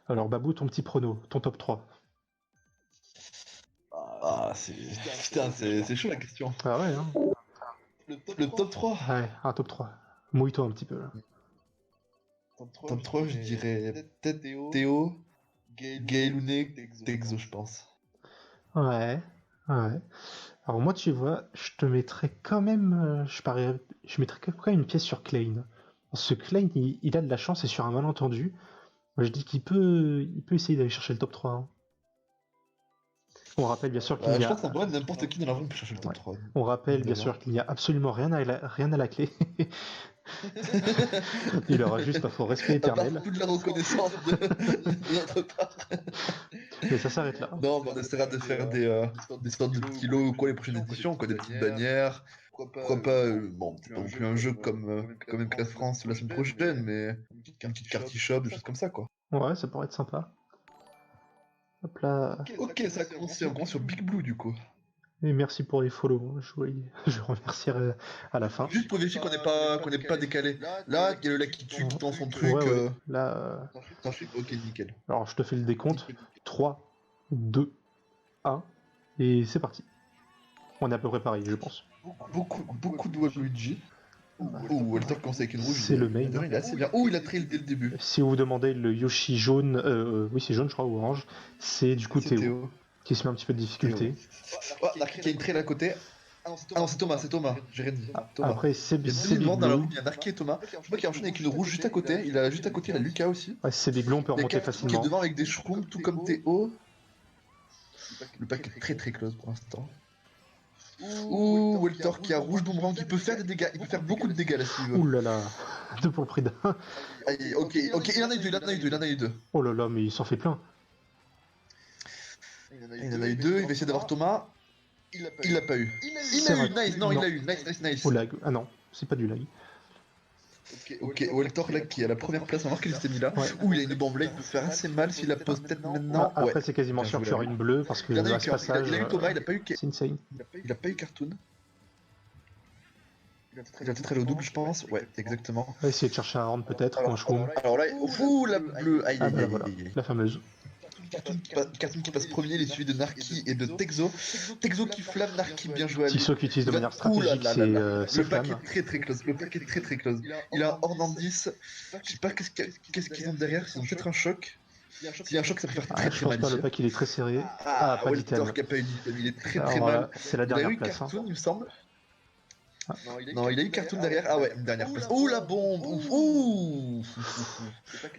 Alors Babou, ton petit prono, ton top 3. Ah, putain, c'est chaud la question. Ah ouais, hein. Le top 3. Ouais, un top 3. Mouille-toi un petit peu, là. Top 3, je dirais peut-être Théo, Gaëlouné, Texo, je pense. Ouais, ouais. Alors moi, tu vois, je te mettrais quand même... je mettrais quand même une pièce sur Klein. Parce que Klein, il a de la chance et sur un malentendu, moi, je dis qu'il peut essayer d'aller chercher le top 3, hein. On rappelle bien sûr qu'il n'y Je pense a... qu'en vrai, n'importe qui dans la rue peut chercher le top Ouais. 3. On rappelle Mine de bien rien. sûr qu'il n'y a absolument rien à la clé. Il aura juste un faux respect À part éternel. toute la reconnaissance de notre part. Mais ça s'arrête là. Non, mais on essaiera de faire des sortes de petits lots ou quoi les prochaines éditions, quoi, des petites bannières. Pourquoi pas, bon, peut-être pas non plus un jeu comme même Classe France la semaine prochaine, mais une petite carte shop, des choses comme ça, quoi. Ouais, ça pourrait être sympa. Hop là. Ok, ça commence, on commence sur Big Blue du coup. Et merci pour les follow. Je remercierai à la fin. Juste pour vérifier qu'on n'est pas décalé. Là, il y a le lac qui tue dans son truc. Ouais, ouais. Là, Ok, nickel. alors je te fais le décompte. 3, 2, 1. Et c'est parti. On est à peu près pareil, je pense. Beaucoup de Waluigi. Oh, Walter commence avec une rouge. C'est le main. Il est assez bien. Oh, il a trail dès le début. Si vous vous demandez le Yoshi jaune, oui c'est jaune je crois ou orange, c'est du coup C'est Théo, Théo. qui se met un petit peu de difficulté. Oh, Narky qui a une trail à côté. Ah non, c'est Thomas, j'ai rien dit. Thomas. Après c'est Il y a deux Big éléments dans la Blue. roue, il y a Narky et Thomas. Je vois qu'il enchaîne avec une rouge juste à côté. Juste à côté, il a Lucas aussi. Ouais, si c'est Big Blue, on peut Il y a remonter Cartoon qui est facilement. devant avec des shrooms, tout comme Théo. Le pack est très close pour l'instant. Ouh, Walter qui a rouge boomerang, qui peut faire des dégâts. Il peut faire beaucoup de dégâts là s'il veut. Ouh là là, deux pour le prix d'un. Allez, ok, il en a eu deux. Oh là là, mais il s'en fait plein. Il en a eu deux, il va essayer d'avoir Thomas. Il l'a pas eu. Il a eu, nice, non, il l'a eu, nice. Oh lag, ah non, c'est pas du lag. Ok, Walter là qui est à la première place, on va voir qu'il s'était mis là. Ouh, il a une bombe là, il peut faire assez mal s'il la pose peut-être maintenant. Après c'est quasiment sûr qu'il y aura une bleue parce que à ce passage, il a eu Thomas, il a pas eu c'est insane. Il a pas eu Cartoon. Il a peut-être allé au double, je pense. Ouais, exactement. On va essayer de chercher un horn peut-être, ou un shroom. Alors là, ouh, la bleue. Aïe, Ah bah voilà, la fameuse. Cartoon qui passe premier, il est suivi de Narky et de Texo. Texo qui flamme Narky, bien joué à lui. Tixo qui utilise de manière stratégique ses Le pack flammes. est très close. Le pack est très close. Il a un hors en 10. Je sais pas qu'est-ce qu'ils ont derrière. Ils ont peut-être un choc. S'il y a un choc, ça peut faire très Je pense mal. pas, le pack il est très serré. Ah, pas Walter d'item. qui a pas eu d'item. Il est très Alors, mal. c'est la Il a dernière eu place. Cartoon, il me semble. Non, il a eu Cartoon derrière. Ah ouais, une dernière place. Oh la bombe. Ouh.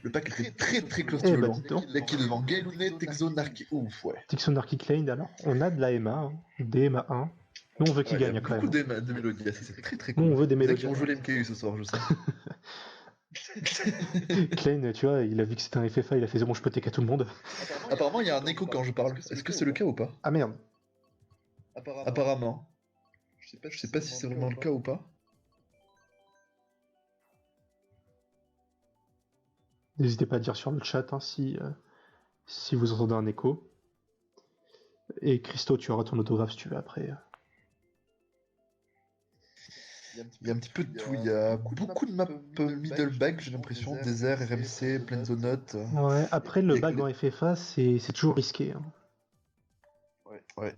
Le pack était très close tout le long. Là qui est devant Gaëlouné, Texo, Narky. Ouf, ouais. Tixon Narky Klein, alors, on a de la MA, hein, des MA 1. Nous on veut qu'il gagne quand beaucoup même. de mélodies, c'est très Nous cool. on veut des C'est mélodies. qui vont jouer les MKU ce soir, je sais. Klein, tu vois, il a vu que c'était un FFA, il a fait bon, je peux TK tout le monde. Apparemment, il y a un écho quand je parle. Est-ce que c'est le cas ou pas? Ah merde. Apparemment. Je sais pas si c'est vraiment le cas ou pas. N'hésitez pas à dire sur le chat hein, si vous entendez un écho. Et Christo, tu auras ton autographe si tu veux après. Il y a un petit peu de tout. Il y a beaucoup de maps middle bag, j'ai l'impression. Désert, RMC, pleine zonote. Ouais, après le bag en FFA, c'est toujours risqué. Hein. Ouais.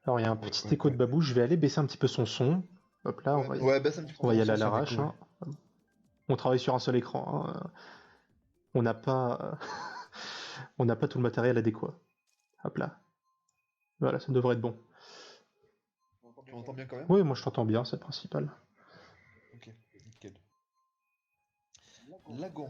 Alors il y a un petit écho de Babou, je vais aller baisser un petit peu son son. Hop là, on va y aller à l'arrache. Hein. On travaille sur un seul écran. Hein. On n'a pas tout le matériel adéquat. Hop là. Voilà, ça devrait être bon. Tu m'entends bien quand même? Oui, moi je t'entends bien, c'est le principal. Ok, nickel. Lagon.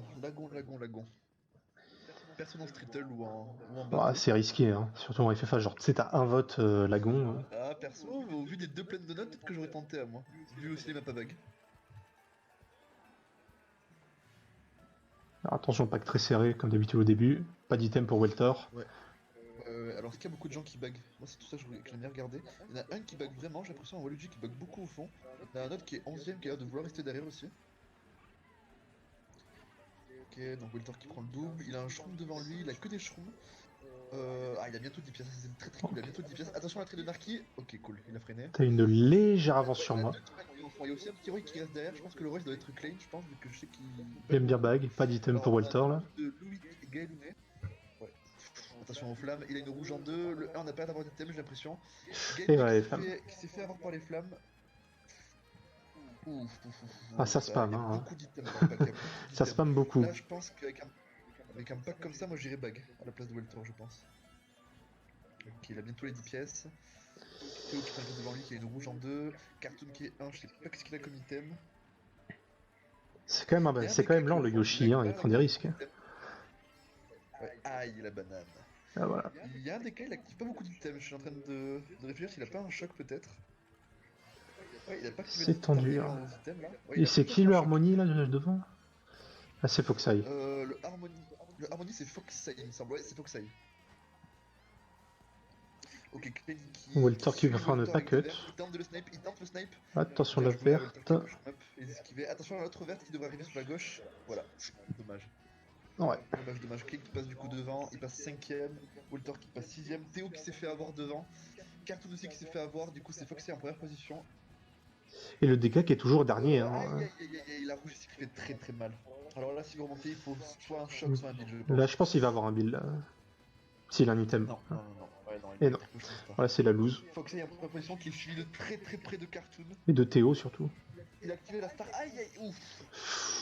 Personne en streetel ou en Bah, c'est risqué, hein. Surtout en FFA, genre tu sais, t'as un vote Lagon. Ah, perso, au vu des deux pleines de notes, peut-être que j'aurais tenté à moi. Vu aussi les maps à bag. Alors, attention, pack très serré, comme d'habitude au début. Pas d'item pour Welter. Ouais. Alors, est-ce qu'il y a beaucoup de gens qui bug? Moi, c'est tout ça que j'aime bien regarder. Il y en a un qui bug vraiment, j'ai l'impression, en Waluigi qui bug beaucoup au fond. Il y en a un autre qui est 11ème qui a l'air de vouloir rester derrière aussi. Ok, donc Walter qui prend le double. Il a un shroom devant lui, il a que des shrooms. Il a bientôt 10 pièces, c'est très cool. Il a bientôt 10 pièces. Attention à la traite de Narky. Ok, cool, il a freiné. T'as une légère avance sur moi. Il y a aussi un petit Roy qui reste derrière. Je pense que le reste doit être Klein, je pense, vu que je sais qu'il. Il aime bien bag, pas d'item pour Welter là. De Louis Gaëlouné. attention aux flammes. Il a une rouge en 2. Le 1 n'a pas d'avoir d'item, j'ai l'impression. Et ouais, les Gaël flammes. qui s'est fait avoir par les flammes. Ah, ça spam, Il y a hein. beaucoup d'items dans le pack. Il y a beaucoup Ça d'items. spam beaucoup. Là, je pense qu'avec un pack comme ça, moi j'irais bag à la place de Weltor, je pense. Ok, il a bientôt les 10 pièces. Théo qui t'arrive devant lui, qui a une rouge en 2. Cartoon qui est 1, je sais pas ce qu'il a comme item. C'est quand même lent le Yoshi, hein, il prend des risques. Ouais, aïe, la banane. Ah, voilà. Il y a un des cas, il active pas beaucoup d'items. Je suis en train de réfléchir s'il a pas un choc peut-être. Ouais, il a pas activé C'est tendu. hein. Hein. Là. Ouais, Et c'est qui le Harmony là devant? Ah, c'est Foxeye. Le Harmony c'est Foxeye, il me semble. Ouais, c'est Foxeye. Ok, Clean qui. Weltor qui va faire un pas cut. Il tente le snipe. Attention la verte. Attention à l'autre verte qui devrait arriver sur la gauche. Voilà, dommage. Ouais. Dommage. Clean qui passe du coup devant, il passe 5ème. Weltor qui passe 6ème. Théo qui s'est fait avoir devant. Cartoon aussi qui s'est fait avoir, du coup c'est Foxey en première position. Et le dégât qui est toujours dernier. Hein. La rouge ici qui fait très très mal. Alors là, si vous remontez, il faut soit un choc, soit un build. Là, je pense qu'il va avoir un build. S'il a un item. Non. Et non. Voilà, c'est la loose. Foxey en première position qui est suivi de très près de Cartoon. Et de Théo surtout. Il a activé la star. Aïe, ouf.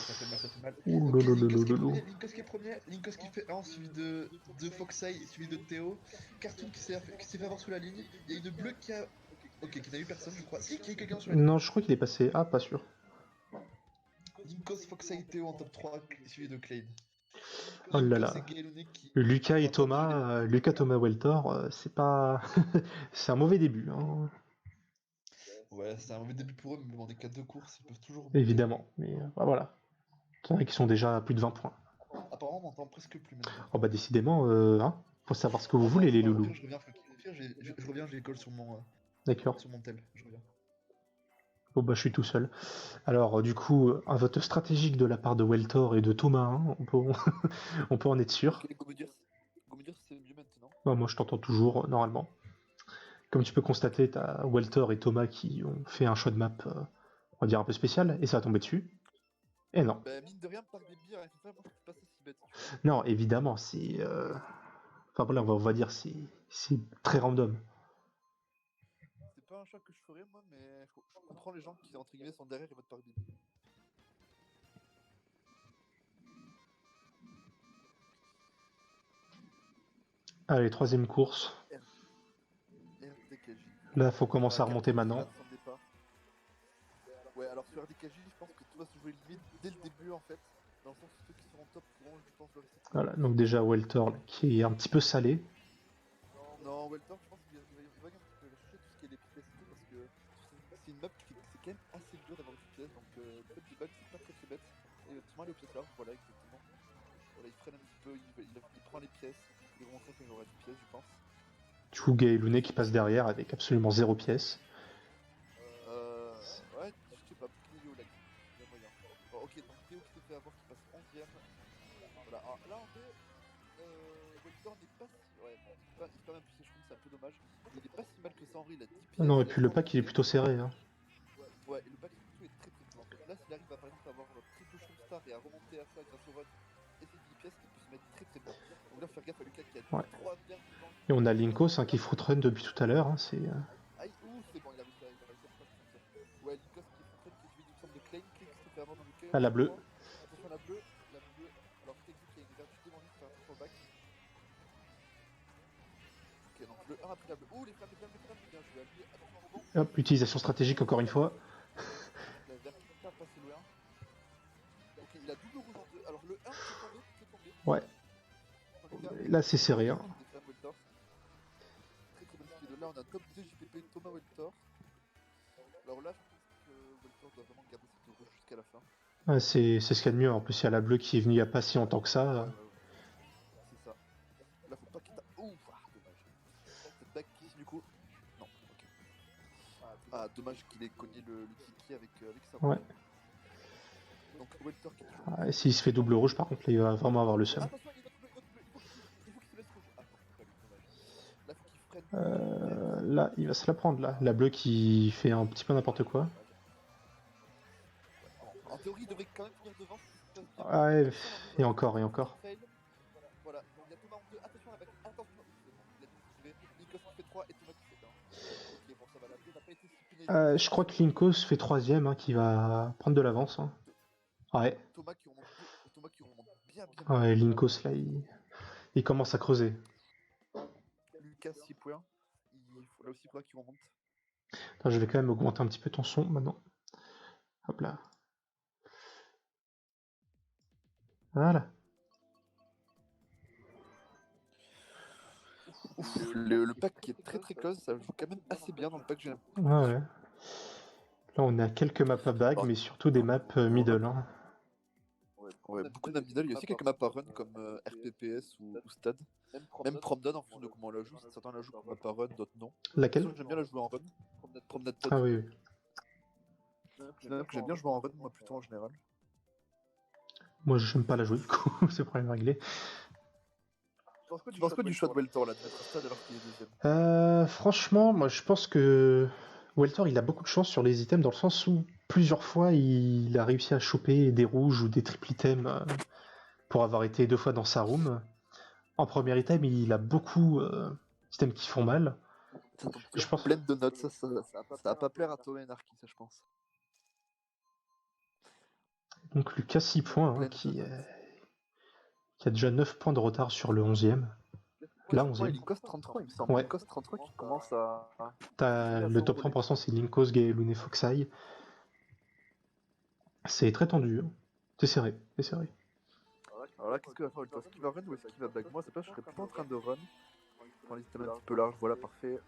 Ça fait mal. Ouh, okay, Linkos qui est premier. Linkos qui fait 1, suivi de Foxey, suivi de Théo. Cartoon qui s'est fait avoir sous la ligne. Il y a une bleue qui a. Ok, qui n'a eu personne, je crois. Si, qui a eu quelqu'un sur la ligne. Non, je crois qu'il est passé. Ah, pas sûr. Linkos, Foxey, Théo en top 3, suivi de Clade. Oh là là. Lucas et Thomas, Thomas Weltor, c'est pas. C'est un mauvais début. Hein. Ouais, c'est un mauvais début pour eux, mais bon, des cas de course, ils peuvent toujours. Évidemment, mais bah, voilà. Il y en a qui sont déjà à plus de 20 points. Apparemment, on n'entend presque plus maintenant. Oh bah décidément, hein, faut savoir ce que vous voulez, les loulous. Je reviens, j'ai l'école sur mon. D'accord. Sur mon tel, je reviens. Bon bah je suis tout seul. Alors du coup, un vote stratégique de la part de Weltor et de Thomas, hein, on peut en être sûr. Gomudir, c'est mieux maintenant. Bah, moi je t'entends toujours, normalement. Comme tu peux constater, t'as Weltor et Thomas qui ont fait un choix de map, on va dire un peu spécial, et ça a tombé dessus. Et non. Bah mine de rien, par des bières, moi je trouve pas ça si bête. Non, évidemment, c'est... Enfin voilà, on va dire c'est très random. C'est pas un choix que je ferais moi, mais je comprends les gens qui entre guillemets sont derrière et votent par bille. Allez, troisième course. RDKJ. Là, faut commencer à remonter maintenant. Ouais, alors sur RDKJ, je pense que tout va se jouer limite dès le début en fait. Dans le sens où ceux qui sont en top pourront, je pense, le rester. Voilà, donc déjà Weltor qui est un petit peu salé. Non, Weltor, je pense qu'il va un petit peu chercher tout ce qui est les pièces et tout parce que c'est une map qui c'est quand même assez dur d'avoir une pièce, donc le fait du bug c'est pas très bête. Et effectivement, les pièces là, voilà, exactement. Voilà, il freine un petit peu, il prend les pièces, il va montrer qu'il y aura des pièces, je pense. Du coup, Gaëlunet qui passe derrière avec absolument 0 pièce. Ouais, je sais pas, Clio là, il y a moyen. Bon, ok, donc Théo qui s'est fait avoir, qui passe 11ème. Voilà, alors, là en fait, Weltor n'est pas si. Ouais, bon, il fait même plus, je trouve que c'est un peu dommage. Il est pas si mal que ça en vrai, il a 10 pièces. Non, et puis le pack il est plutôt serré. Hein. Ouais, et le pack surtout est très très bon en fait. Là, s'il arrive à par exemple avoir triple Showstar et à remonter à ça grâce au run et ses 10 pièces, il peut se mettre très très bien. Donc là, faut faire gaffe à Lucas qui a 3 bières devant. Et on a Linkos hein, qui footrun depuis tout à l'heure. Hein, c'est. Aïe, ouh, c'est bon, il a réussi à faire ça. Ouais, Linkos qui footrun, qui suit du centre de Klein, qui se fait avoir dans le cœur. Ah, la bleue. Attention à la bleue. Alors, Texu qui a une vertu devant lui qui fait un triple back. Ok, donc le 1 a pris la bleue. Ouh, les flammes, bien joué à lui. Attention au rebond. Hop, utilisation stratégique encore une fois. La vertu qui a passé le 1. Ok, il a double rouge en 2. Alors le 1 c'est tombé. Ouais. Là c'est serré. Hein. Très très bonne skill. Là on a top 2 JPP Thomas Weltor. Alors là je pense que Weltor doit vraiment garder cette rouge jusqu'à la fin. Ouais, c'est ce qu'il y a de mieux. En plus il y a la bleue qui est venue il n'y a pas si longtemps que ça. C'est ça. Là faut pas qu'il t'a. Ouh, dommage. Cette back qui du coup. Non, ok. Ah, dommage qu'il ait cogné le Tiki avec sa rouge. Ouais. Donc Weltor qui est toujours. Ah, s'il se fait double rouge par contre là, il va vraiment avoir le seum. Attention, il faut qu'il se laisse rouge. Ah non, dommage. Là faut qu'il freine. Là il va se la prendre là. La bleue qui fait un petit peu n'importe quoi. En théorie il devrait quand même finir devant. Ouais, et encore. Voilà, donc y a Thomas en 2, attention avec, attention. Linkos qui fait 3 et Thomas qui fait 1. Ok, bon, ça va, la vie n'a pas été si pénalisée. Je crois que Linkos fait 3ème, hein, qui va prendre de l'avance. Hein. Ouais. Thomas qui remonte bien. Ouais, Linkos là, il commence à creuser. Lucas 6 points. Il faut là aussi faudra qu'il remonte. Attends, je vais quand même augmenter un petit peu ton son maintenant. Hop là. Voilà. Ouf, le pack qui est très très close, ça joue quand même assez bien dans le pack que j'ai. Ouais. Là, on a quelques maps à bague, mais surtout des maps middle. Hein. Ouais, beaucoup de maps middle. Il y a aussi quelques maps à run comme RPPS ou Stade. Même Promenade en fonction de comment on la joue. Certains la jouent comme map à run, d'autres non. Laquelle? J'aime bien la jouer en run. Promenade Stade. Ah oui. J'aime bien jouer en run, moi plutôt en général. Moi, j'aime pas la jouer, du coup, c'est problème réglé. Tu penses quoi du choix de Weltor là, de mettre Stade alors qu'il est deuxième? Franchement, moi je pense que Weltor il a beaucoup de chance sur les items dans le sens où plusieurs fois il a réussi à choper des rouges ou des triples items pour avoir été 2 fois dans sa room. En premier item, il a beaucoup d'items qui font mal. Je pense plein de notes, ça va pas plaire à Thomas et Narki, ça je pense. Donc Lucas 6 points, hein, qui a déjà 9 points de retard sur le 11ème. Là, 11ème. Linkos 33, il me semble. Ouais. Linkos 33 qui commence à. Le top 3 pour l'instant, c'est Linkos, Gaelune et Foxeye. C'est très tendu. Hein. C'est serré. Alors là, qu'est-ce qu'il va faire? Est-ce qu'il va run ou est-ce qu'il va back? Moi, c'est pas, je serais plutôt en train de run. Quand les items un petit peu larges, voilà, parfait.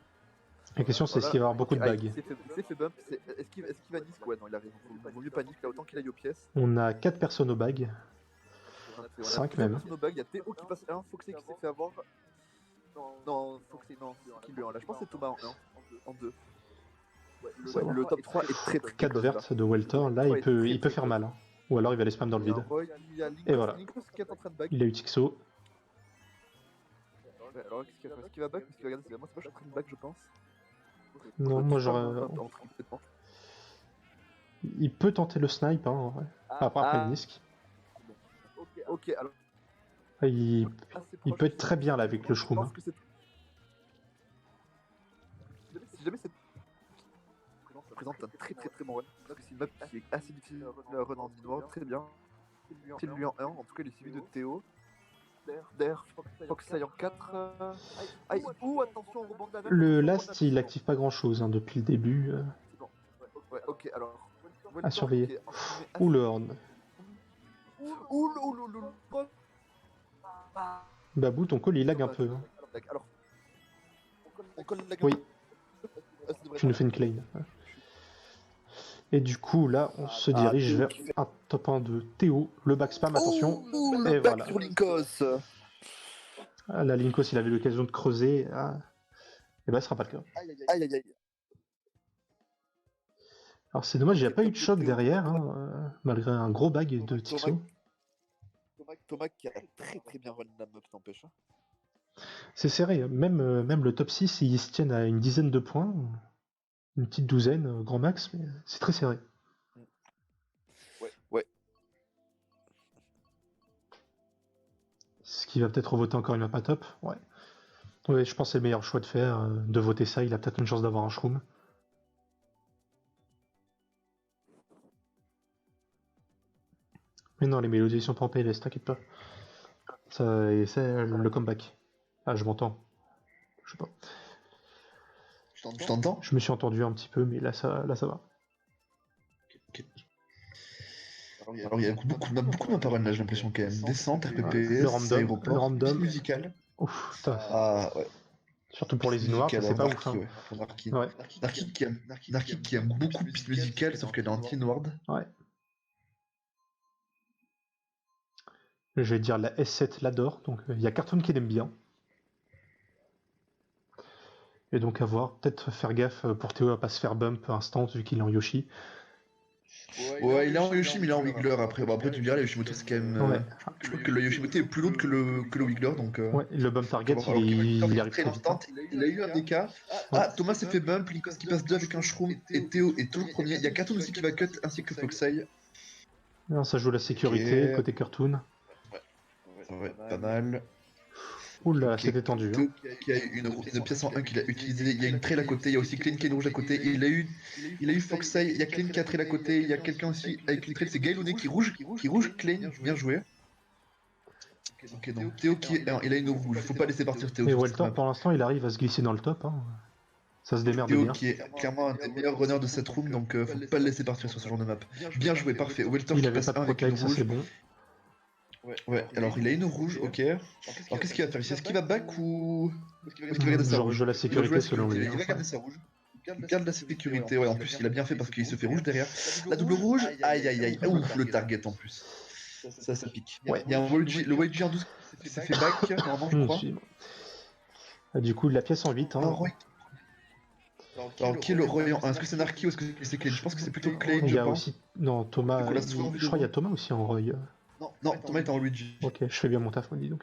La question, c'est est-ce qu'il va y avoir beaucoup de bagues? Il s'est fait bump. Est-ce qu'il va nisk? Ouais, non, il a raison. Vaut mieux panique là, autant qu'il aille aux pièces. On a 4 personnes aux bagues. 5 même. Il y a Théo qui passe 1, Foxy qui s'est fait avoir. Non, Foxy, non, qui lui en là. Je pense que c'est Thomas en 2. Le top 3 est très très 4 vertes de Weltor, là il peut faire mal. Hein. Ou alors il va les spam dans le vide. Et voilà. Il a eu Tixo. Alors qu'est-ce qu'il va back? Parce que regarde, moi c'est pas je suis en train de back je pense. Non, moi j'aurais. Il peut tenter le snipe, hein, en vrai. Après le Nisk. Ok, alors. Il peut être très bien là avec le shroom. Hein. Si jamais c'est présente un très très très bon run. C'est une map qui est assez difficile à run en noir, très bien. C'est lui en 1, en tout cas il est suivi de Théo. D'air, Foxeye en 4. Attention au rebond de la Le last il active pas grand chose hein, depuis le début. Ouais, ok, alors. À surveiller. Ouh le horn. Babou, ton call il lag un peu. Hein. Alors. On colle la oui. Tu nous fais une claim. Et du coup, là, on se dirige vers un top 1 de Théo. Le back spam, attention. Et voilà. Sur Linkos. Là, Linkos, il avait l'occasion de creuser. Et bah, ce sera pas le cas. Aïe. Alors, c'est dommage, il n'y a pas eu de choc derrière, hein, malgré un gros bag de Tixo. Thomas qui a très très bien run la meuf, t'empêche. C'est serré. Même le top 6, ils se tiennent à une dizaine de points. Une petite douzaine, grand max, mais c'est très serré. Ouais. Ce qui va peut-être voter encore une map à top. Ouais, je pense que c'est le meilleur choix de faire, de voter ça. Il a peut-être une chance d'avoir un shroom. Mais non, les mélodies sont pas en PLS, t'inquiète pas. Ça, c'est le comeback. Ah, je m'entends. Je sais pas. Je t'entends? Je me suis entendu un petit peu, mais là ça va. Okay. Alors il y a beaucoup de maps là, j'ai l'impression quand même. Descente, RPPS, aéroport, random musical. Ouf, putain. Ouais. Surtout pour les Inuars, c'est pas ouf. Hein. Narki qui aime beaucoup de pistes musicales, sauf qu'elle est anti-Inward. Ouais. Je vais dire la S7 l'adore, donc il y a Cartoon qui l'aime bien. Et donc à voir, peut-être faire gaffe pour Théo à pas se faire bump instant vu qu'il est en Yoshi. Ouais, il est en Yoshi, mais il est en Wiggler après. Bon, après, tu me diras, le Yoshimoto, c'est quand même. Je trouve que le Yoshimoto est plus lourd que le Wiggler, donc. Ouais, le bump target, il arrive très vite. Il a eu un DK. Thomas s'est fait bump, Linkos qui passe 2 avec un shroom, et Théo est toujours premier. Il y a Cartoon aussi qui va cut, ainsi que Foxeye. Non, ça joue la sécurité, côté Cartoon. Ouais, pas mal. Oula, Ok. c'était tendu. Théo qui a une pièce en 1 qu'il a utilisé. Il y a une trail à côté. Il y a aussi Clean qui est une rouge à côté. Il a eu Foxeye. Il y a Clean qui a trail à côté. Il y a quelqu'un aussi avec une trail. C'est Gailounet qui rouge. Clean. Bien joué. Ok, donc Théo il a une rouge. Faut pas laisser partir Théo. Et sur cette Weltor, map. pour l'instant, il arrive à se glisser dans le top. Hein. Ça se démerde Théo bien. qui est clairement un des meilleurs runners de cette room, donc faut pas le laisser partir sur ce genre de map. Bien joué, parfait. Weltor Il qui avait passe pas de 1 avec une protect, ça rouge. c'est bon. Ouais, alors il a une rouge, ok. Alors qu'est-ce qu'il va faire ici? Est-ce qu'il va back ou est-ce qu'il va garder sa Genre rouge? joue la Il va jouer sécurité la selon lui. sécurité, il va garder sa rouge. Il garde la sécurité, ouais, en plus il a bien fait parce qu'il se fait rouge derrière. La double rouge, aïe aïe aïe, ouf, le target en plus. Ça pique. Ouais. Il y a un le YG en 12 qui s'est fait back, normalement je crois. Du coup, la pièce en 8. Hein. Alors qui est le Roy en 1? Est-ce que c'est Narki ou est-ce que c'est Clean? Je pense que c'est plutôt Clean, Il je y a pense. aussi. Non, Thomas. Nicolas Je Swan, crois qu'il y a Thomas aussi en Roy. Non, Thomas est en Luigi. Ok, je fais bien mon taf, on dit donc.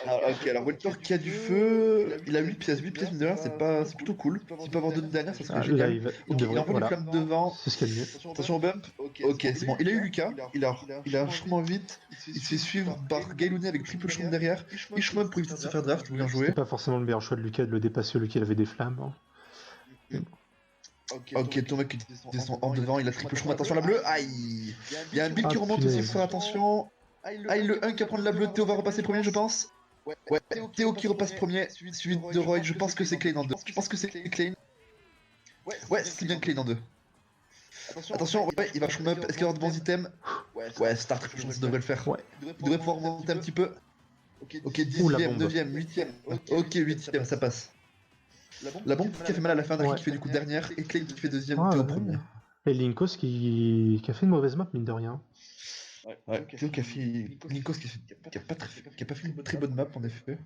Alors Weltor qui a du feu, il a 8 pièces mine de rien, c'est plutôt cool. S'il peut avoir 2 dernières, ça serait Là, génial. il Il envoie voilà. les flammes devant. C'est ce qu'il y a de mieux. Attention au bump. Ok, c'est bon. Il a eu Lucas. Il a un chemin vite. Il se fait suivre par Gailounet avec triple champ derrière. Il chemin pour éviter de se faire draft. Bien joué. C'était pas forcément le meilleur choix de Lucas de le dépasser, lui qui avait des flammes. Hein. Ok, Thomas qui descend en devant. Il a triple chemin. Attention à la bleue. Aïe. Il y a un build qui remonte aussi. Faut faire attention. Aïe, le 1 qui va prendre la bleue. Théo va repasser premier, je pense. Ouais, Théo qui repasse premier. Suivi de Roy. Je pense que c'est Clean en 2. Je pense que c'est Clean. Ouais, c'est bien Clean en 2. Attention, ouais, il va shoot up. Est-ce qu'il va avoir de bons items? Ouais, start, je pense qu'il devrait le faire. Ouais. Il devrait pouvoir remonter un petit peu. Ok, Ouh, la 10ème, bombe. 9ème, 8ème. Ok, 8ème, ça passe. La bombe qui a fait mal à la fin, Narki qui fait du coup dernière, et Clean qui fait deuxième, Ah, Théo ouais. premier. Et Linkos qui a fait une mauvaise map, mine de rien. Ouais, Théo qui a fait. Nikos qui a pas fait une très bonne map en effet.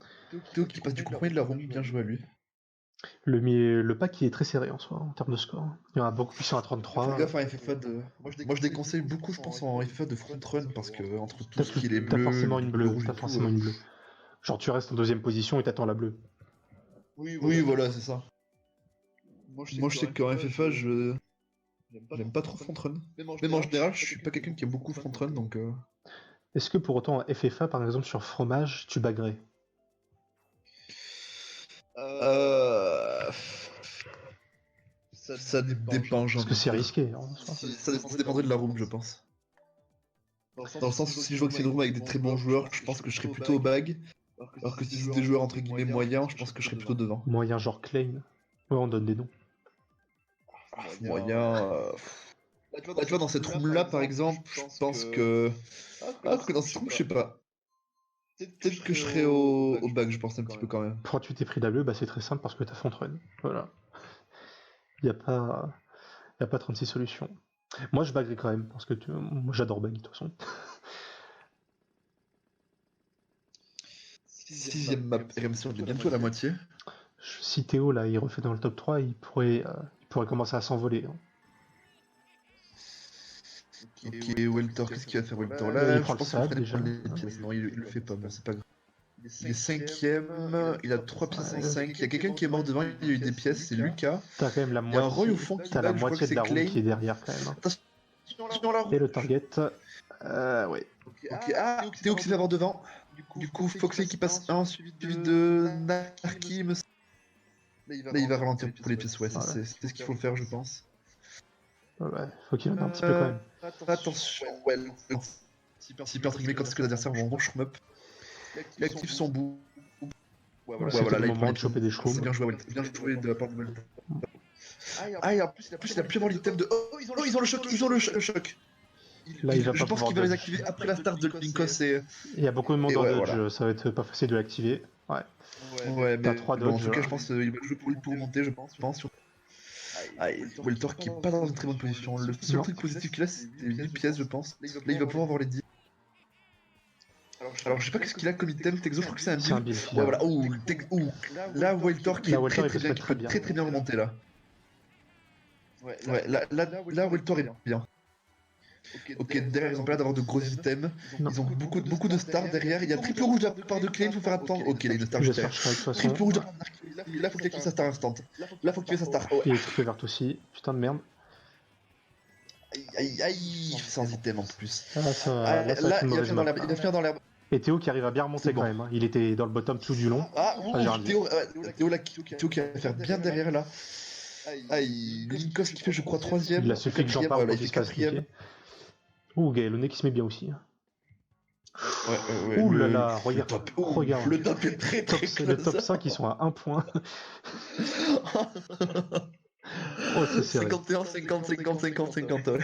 Théo qui passe du coup premier de la room, bien joué à lui. Le pack il est très serré en soi en termes de score. Il y en a beaucoup qui sont à 33. Fais gaffe à FFA de. Moi je déconseille beaucoup, je pense, en FFA de front run parce que entre tout ce qui est les T'as bleus, forcément une le bleue. rouge et T'as tout, forcément une bleue. Genre tu restes en deuxième position et t'attends la bleue. Oui, voilà, c'est ça. Moi je sais qu'en FFA, j'aime pas trop front run. Même en général, je suis pas quelqu'un qui aime beaucoup front run donc. Est-ce que pour autant en FFA par exemple sur fromage tu baguerais? Ça dépend, Parce que c'est risqué. Hein, en soi. Ça dépendrait de la room, je pense. Dans le sens où si je vois que c'est une room avec des très bons joueurs, je pense que je serais plutôt au bag. Alors que si c'est des joueurs entre guillemets moyens, je pense que je serais plutôt devant. Moyen genre Klein. Ouais, on donne des noms. Moyen. Là, tu vois, dans cette room là par exemple, je pense que. Ah, que dans cette room, je sais pas. Peut-être que je serais au bag, je pense un petit peu quand même. Pourquoi tu t'es pris la bleue? Bah c'est très simple parce que t'as front run. Voilà. Y a pas 36 solutions. Moi je baguerais quand même parce que moi j'adore bag de toute façon. 6ème map, RMC, on est bientôt à la moitié. Si Théo là il refait dans le top 3, il pourrait commencer à s'envoler. Hein. Ok, Weltor, qu'est-ce qu'il va faire Weltor Il là? prend Je le pense qu'il sable, fallait déjà. prendre les pièces. Non, il le fait pas, mais c'est pas grave. Il est 5ème, il a 3 pièces en 5. Il y a quelqu'un qui est mort devant, il y a eu des pièces, c'est Lucas. T'as quand même la Il y a un Roy moitié. au fond qui T'as la back, je crois moitié que de la c'est roue Klein. qui est derrière quand même. Hein. Attention la roue. Et le target. Ouais. Ok, ah, Théo qui se fait avoir devant. Du coup, Foxy qui passe 1, suivi de Narki. Là, il va ralentir pour les pièces, ouais, Voilà. c'est ce qu'il faut faire, je pense. Ouais, faut qu'il en ait un petit peu quand même. Attention, ouais. Super entre guillemets, quand est-ce que l'adversaire va en shmup. Il active son bout. Ouais, C'était voilà, le là, il moment prend de choper des C'est shrooms. bien joué de la part de Weltor. Ah, et en plus, il a pu avoir l'item de. Oh, ils ont le choc. Là, il va Je pas pense pouvoir qu'il va les dodge. activer après la start de Linkos et. Il y a beaucoup de monde Et en ouais, dodge, voilà. ça va être pas facile de l'activer. Ouais. Ouais, T'as mais 3 bon, en dodges. tout cas, je pense qu'il va jouer pour monter, je pense. Ah, et Weltor qui est pas dans une très bonne position. Le seul Non. truc positif qu'il a, c'est 8 pièces, je pense. Là, il va pouvoir avoir les 10. Alors, je sais pas qu'est-ce qu'il a comme item. Texo, je crois que c'est un C'est un build. build. Ouais, voilà. Ouh, Là, Weltor qui Là, est Weltor, il très peut se mettre qui très peut bien. très bien remonter là. Ouais, là, Weltor est bien. Ok, derrière, ils ont pas l'air d'avoir de gros items. Non. Ils ont beaucoup de stars derrière. Il y a triple rouge de la part de Klein, faut faire attendre. Ok, là, il y a une star Il va juste se faire derrière. strike de toute façon. Triple rouge de la part de Narki. Là, faut qu'il active sa star instant. Là, faut qu'il fasse sa star. Il est triple verte aussi. Putain de merde. Aïe, sans item en plus. Ah, ça, Ah, là, ça va là, être une il va mauvaise finir dans map. l'herbe. Il va finir dans l'herbe. Et Théo qui arrive à bien remonter quand même. Hein. Il était dans le bottom tout du long. Théo qui va faire bien derrière là. Linkos qui fait, je crois, 3ème. Il a suffi que j'en parle pour qu'il se fasse 4ème. niquer. Ouh, Gaëlonné qui se met bien aussi. Ouais. Ouh là là, regarde. Le top est très Le top 5, ils sont à 1 point. Oh, c'est serré. 51, 50, 50, 50, 50, ouais.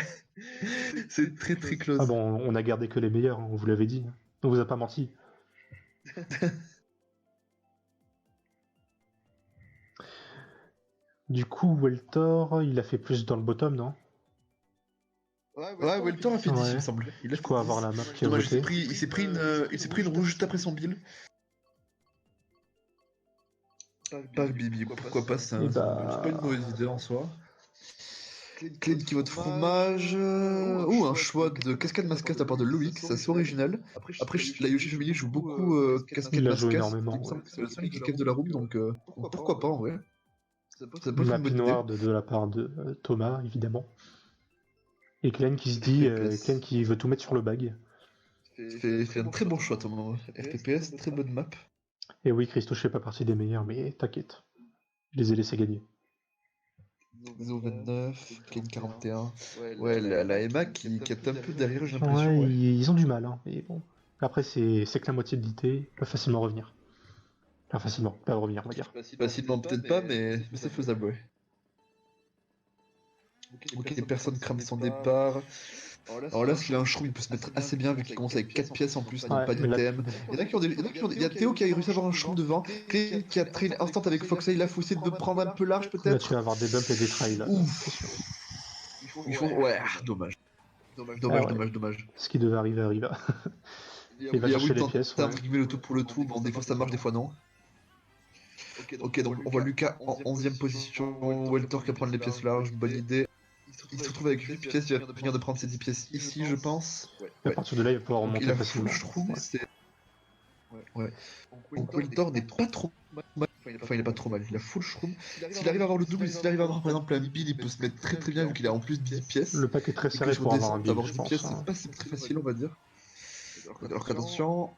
C'est très close. Ah bon, on a gardé que les meilleurs, on vous l'avait dit. On vous a pas menti. Du coup, Weltor, il a fait plus dans le bottom, non? Ouais, Weltor a fait 10, il me semble. Il a quoi avoir la map qui a dommage, voté. il s'est pris une rouge juste après son build. Pas Bibi, pourquoi pas, c'est pas une mauvaise idée en soi. Clean qui vote fromage. Ou un choix de cascade mascate à part de Loïc, c'est assez original. Après, la Yoshi Jomini joue beaucoup cascade mascate. Énormément. C'est le seul qui kiffe de la room, donc pourquoi pas en vrai. Ça pose une noire de la part de Thomas, évidemment. Et Clen qui se dit, Clen qui veut tout mettre sur le bag. Fait un très bon choix, Thomas. FPPS, très bonne map. Et oui, Christo, je fais pas partie des meilleurs, mais t'inquiète. Je les ai laissés gagner. Zo 29, Clean 41. Ouais, la Emma qui est un peu derrière, j'ai l'impression. Ouais, ils ont du mal, hein. Mais bon. Après, c'est que la moitié de l'IT, ils peuvent facilement revenir. Enfin, facilement, pas revenir, on va dire. Facilement, peut-être pas, mais c'est faisable, ouais. Ok, personne crame son départ. Alors là, s'il a un shroom, il peut se mettre assez bien vu qu'il commence avec 4 pièces en plus, donc pas d'item. Il y a Théo qui a réussi à avoir un shroom devant, Clé qui a trail instant avec Foxey, il a foussé de prendre un peu large Là, peut-être. tu vas avoir des bumps et des trails. Là. Ouais, dommage. Dommage. Ce qui devait arriver arriva. Il va chercher les pièces. T'as entre guillemets le tout pour le tout, bon, des fois ça marche, des fois non. Ok, donc on voit Lucas en 11ème position, Weltor qui va prendre les pièces larges, bonne idée. Il se retrouve avec 8 pièces, il va finir de prendre ses 10 pièces ici, je pense. À partir de là, il va pouvoir remonter facilement. Ouais. Donc Weltor n'est pas trop mal. Enfin, il est pas trop mal, il a full shroom. S'il arrive à avoir le double, s'il arrive à avoir par exemple un build, il peut se mettre très bien vu qu'il a en plus 10 pièces. Le pack est très serré pour avoir un build. Avoir 10 pièces, c'est pas très facile, on va dire. Alors qu'attention.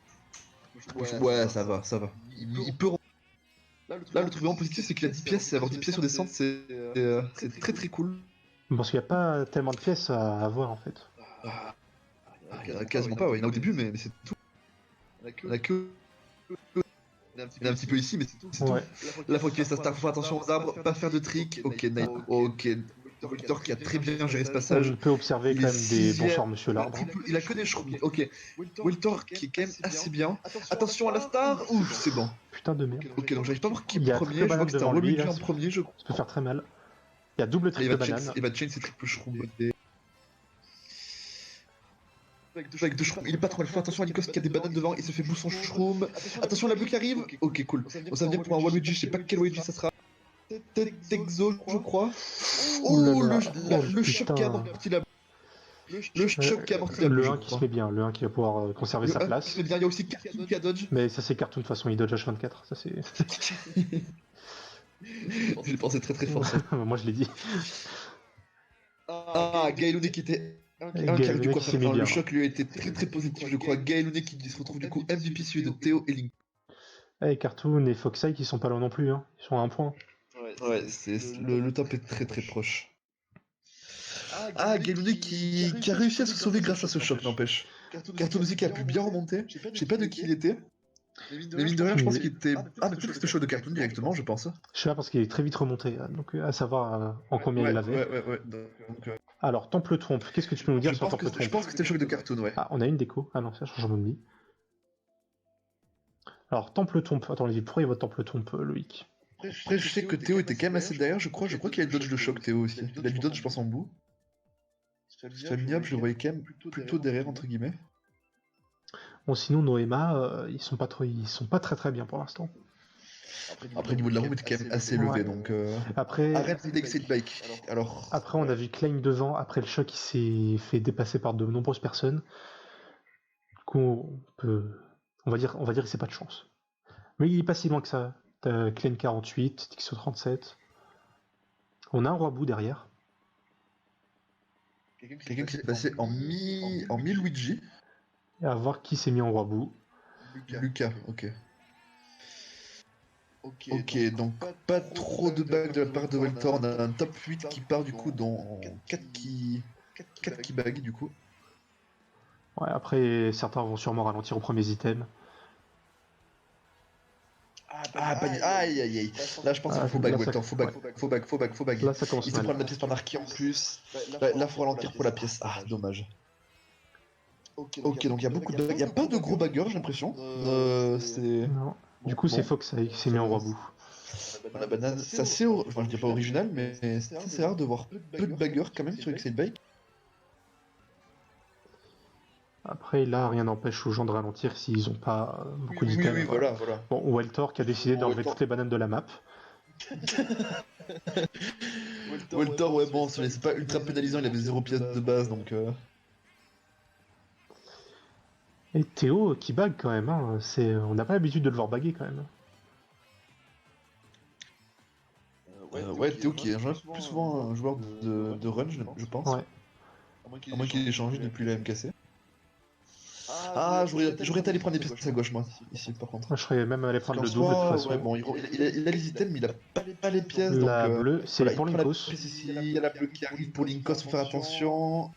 Ouais, ça va. Il peut. Là, le truc vraiment positif, c'est qu'il a 10 pièces, et avoir 10 pièces sur descente, c'est très cool. Parce qu'il n'y a pas tellement de pièces à avoir en fait. Quasiment pas, ouais. Il y en a au début, mais c'est tout. Il y en a que. Il y en a un petit peu ici, mais c'est tout. Ouais. Là, faut qu'il fasse faire attention aux arbres, pas faire de trick. Ok. Weltor qui a très bien géré ce passage. On peut observer quand même des bonsoirs, monsieur l'arbre. Il a que des shrooms. Ok. Weltor qui est quand même assez bien. Attention à la star. Ouf, c'est bon. Putain de merde. Ok, donc j'arrive pas à voir qui est premier. Je vois que c'était un Waluigi en premier. Ça peut faire très mal. Il y a double triple banane. Il va chain ses triple shrooms. Avec deux shrooms, il est pas trop mal fait. Attention à Nikos qui a des bananes devant, il se fait boost son shroom. Attention à la bleue qui arrive. Ok, cool. On ça veut dire pour un Waluigi, je sais pas quel Waluigi ça sera. Texo, je crois. Oh, le choc qui a amorti la. Le choc qui a amorti la. Le 1 qui se met bien, le 1 qui va pouvoir conserver sa place. Il y a aussi Cartoon qui a dodge. Mais ça, c'est Cartoon de toute façon, il dodge H24. Ça, c'est. J'ai pensé très fort ça. Moi, je l'ai dit. Ah, Gaëlonné qui était. Du coup, le choc lui a été très positif, je crois. Gaëlonné qui se retrouve du coup MVP suivi de Théo et Link. Et Cartoon et Foxeye qui sont pas loin non plus, hein. Ils sont à 1 point. Ouais, le top est très proche. Ah, Gaëlonné qui a réussi à se sauver grâce à ce choc, n'empêche. Cartoon aussi qui a pu bien remonter. Je sais pas de qui il était. Mais mine de rien, je pense qu'il était. Ah, mais peut-être que c'était le choc de Cartoon directement, je pense. Je sais pas parce qu'il est très vite remonté, donc à savoir en combien il avait. Ouais. Alors, Temple Trompe, qu'est-ce que tu peux nous dire sur Temple Trompe? Je pense que c'était le choc de Cartoon, ouais. Ah, on a une déco. Ah non, c'est un changement de vie. Alors, Temple Trompe. Attends, pourquoi il vote Temple Trompe, Loïc? Après, je sais que Théo était quand même assez derrière, je crois qu'il a dodge le choc, Théo aussi. Il a du dodge, je pense, en bout. Staminiable, je le voyais quand même plutôt derrière, entre guillemets. Bon, sinon, Noéma, ils sont pas très bien pour l'instant. Après, le niveau de la room était quand même assez élevé, donc. Après, arrête d'exciter le bike. Alors. Après, on a vu Klein devant. Après le choc, il s'est fait dépasser par de nombreuses personnes. Du coup, on va dire que c'est pas de chance. Mais il est pas si loin que ça. T'as Klein 48, Tixo 37. On a un roi bout derrière. Quelqu'un qui s'est passé en mi Luigi. Et à voir qui s'est mis en roi bout. Lucas, ok. Ok, donc pas trop de bagues de la part de Weltor. On a un top 8 qui part du coup dans 4 qui bagues du coup. Ouais, après, certains vont sûrement ralentir aux premiers items. Aïe aïe aïe. Là je pense qu'il faut bague Weltor, faut bague. Là, ça commence Il se mal. prend la pièce par marqué en plus. Là faut ralentir pour la pièce. Ah, dommage. Ok, donc il y a beaucoup de bagues. Il n'y a pas de gros bagueurs, j'ai l'impression. C'est. Non. Du coup, c'est Foxeye qui s'est mis en roi bout. La banane, c'est assez. Enfin, je dirais pas original, mais c'est assez rare de voir peu de bagueurs quand même sur Excite Bike. Après, là, rien n'empêche aux gens de ralentir s'ils n'ont pas beaucoup d'items. Oui, voilà. Bon, Weltor qui a décidé d'enlever toutes les bananes de la map. Weltor, ouais, bon, c'est pas ultra pénalisant, il avait 0 pièce de base donc. Et Théo qui bague quand même, hein. On n'a pas l'habitude de le voir baguer quand même. Ouais, Théo qui est plus souvent un joueur de run, je pense. Ouais. À moins qu'il ait changé depuis la MKC. Ah, j'aurais été allé prendre des pièces à gauche, moi, ici, par contre. Moi, je serais même allé prendre le Parce double de qu'en toute soi, façon. ouais, bon, il a les items, mais il a pas les pièces. La donc, bleue, c'est voilà, pour il prend la Linkos. pièce ici, il y a la bleue qui arrive pour Linkos, faut faire attention.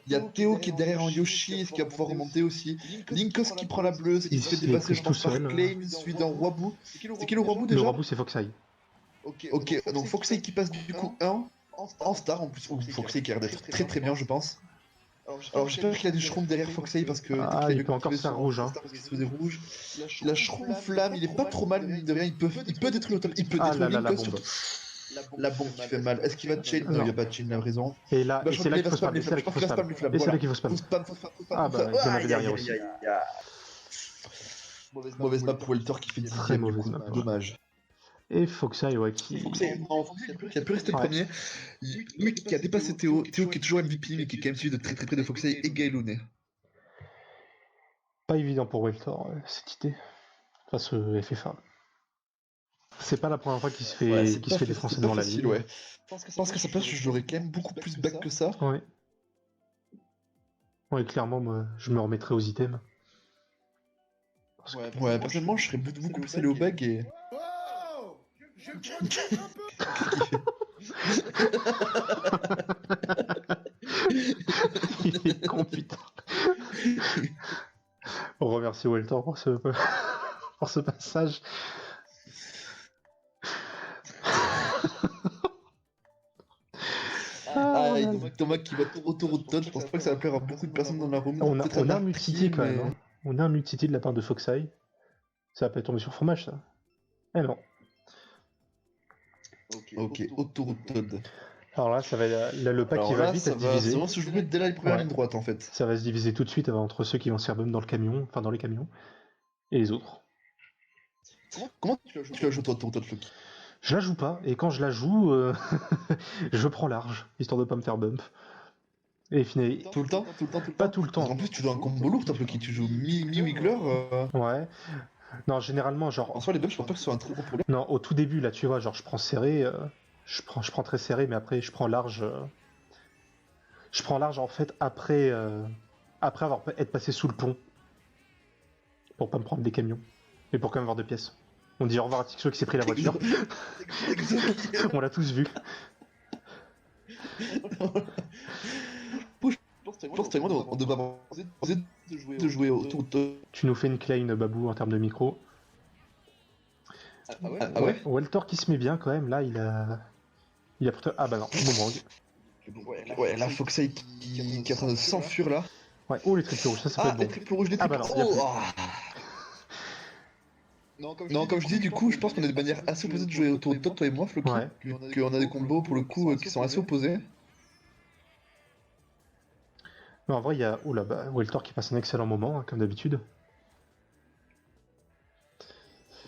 Il y a Théo qui est derrière en Yoshi, est-ce qu'il va pouvoir remonter aussi? Linkos qui prend la bleue, il se fait dépasser, je pense, par Claim, suivi d'un Wabu. C'est qui le Wabu déjà? Le Rabu, c'est Foxeye. Ok, donc Foxey qui passe du coup 1 en star en plus. Foxey qui a l'air d'être très très bien, je pense. Alors j'espère qu'il a du Shroom derrière Foxey parce que Ah, il peut encore se faire rouge. Hein. Parce qu'il se faisait rouge. La Shroom flamme, il est pas trop mal, mine de rien. Il peut détruire le top, il peut détruire la Linkos bombe. surtout. La bombe qui fait mal. Est-ce qu'il va chain? Non, il va pas chain, il a raison. Et là, c'est là qu'il faut spam. Et c'est là qu'il faut spam. Et c'est là qu'il faut spam. Ah bah, il y en avait derrière aussi. Mauvaise map pour Weltor qui fait 10ème du coup. Dommage. Et Foxeye, ouais, qui a pu rester premier. Lui qui a dépassé Théo. Théo qui est toujours MVP, mais qui est quand même suivi de très très près de Foxey et Gaëloné. Pas évident pour Weltor, cette idée. Face au FFA. C'est pas la première fois qu'il se fait défoncer devant la ligne. Ouais. Je pense que ça passe, j'aurais quand même beaucoup plus back que ça. Ouais. Ouais, clairement, moi, je me remettrai aux items. Ouais, personnellement, je serais beaucoup plus allé au bag et. Il est con, putain. On remercie Weltor pour ce passage. Thomas qui va autoroute Todd, je pense pas que ça va plaire à beaucoup de personnes dans la room. On a un multiti quand même. Hein. On a un multiti de la part de Foxeye. Ça va pas tomber sur fromage, ça. Eh non. Ok, autoroute Todd. Alors là, ça va le pack qui va vite être divisé. Ça va se jouer dès la première ligne droite en fait. Ça va se diviser tout de suite entre ceux qui vont se faire bum dans les camions, et les autres. Comment tu la joues toi, Todd Floki? Je la joue pas, et quand je la joue, je prends large, histoire de pas me faire bump. Et finalement. Tout le temps Pas tout le temps. En plus, tu joues un combo lourd, Todd Floki, tu joues mi-wiggler. Ouais. Non, généralement, genre. En soi, les bumps, je pense pas que ce soit un très gros problème. Non, au tout début, là, tu vois, genre, je prends serré, je prends très serré, mais après, je prends large. Je prends large, en fait, après être passé sous le pont. Pour pas me prendre des camions. Et pour quand même avoir 2 pièces. On dit au revoir à Tixo qui s'est pris la voiture. On l'a tous vu. Je pense que on devrait avancer de jouer autour de. Tu nous fais une Klein, Babou, en termes de micro. Ah ouais. Weltor qui se met bien quand même, là, il a pourtant. Ah bah non, Boomerang. Ouais, là, Foxey qui est en train de s'enfuir là. Ouais, oh les triples rouges, ça peut être bon. Les triples rouges, les triples rouges. Non, comme je dis, du coup, je pense qu'on a des manières assez opposées de jouer autour de toi et moi, Floki. Ouais. Qu'on a des combos pour le coup qui sont assez opposés. Mais en vrai, il y a Weltor qui passe un excellent moment, hein, comme d'habitude.